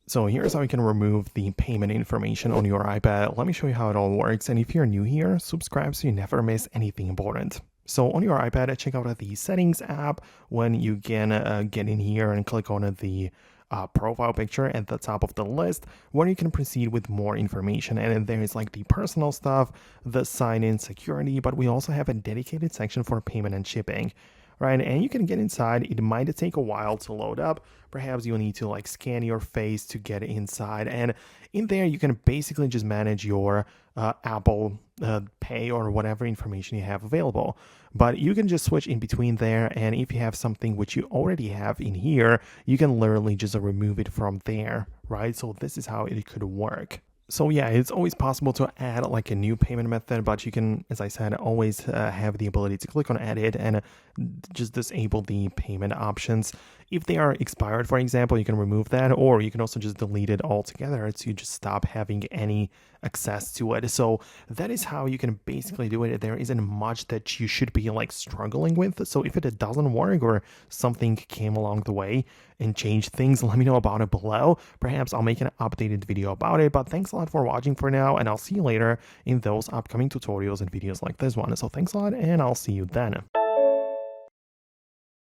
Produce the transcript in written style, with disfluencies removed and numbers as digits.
So here's how you can remove the payment information on your iPad. Let me show you how it all works. And if you're new here, subscribe so you never miss anything important. So on your iPad, check out the settings app. When you can get in here and click on the profile picture at the top of the list, where you can proceed with more information. And then there is like the personal stuff, the sign-in security, but we also have a dedicated section for payment and shipping. Right, and you can get inside. It might take a while to load up. Perhaps you'll need to like scan your face to get inside, and in there you can basically just manage your Apple Pay or whatever information you have available. But you can just switch in between there, and if you have something which you already have in here, you can literally just remove it from there, right? So this is how it could work. So yeah, it's always possible to add like a new payment method, but you can, as I said, always have the ability to click on edit and just disable the payment options. If they are expired, for example, you can remove that, or you can also just delete it altogether to just stop having any access to it. So that is how you can basically do it. There isn't much that you should be like struggling with. So if it doesn't work or something came along the way and changed things, let me know about it below. Perhaps I'll make an updated video about it. But thanks a lot for watching for now, and I'll see you later in those upcoming tutorials and videos like this one. So thanks a lot, and I'll see you then.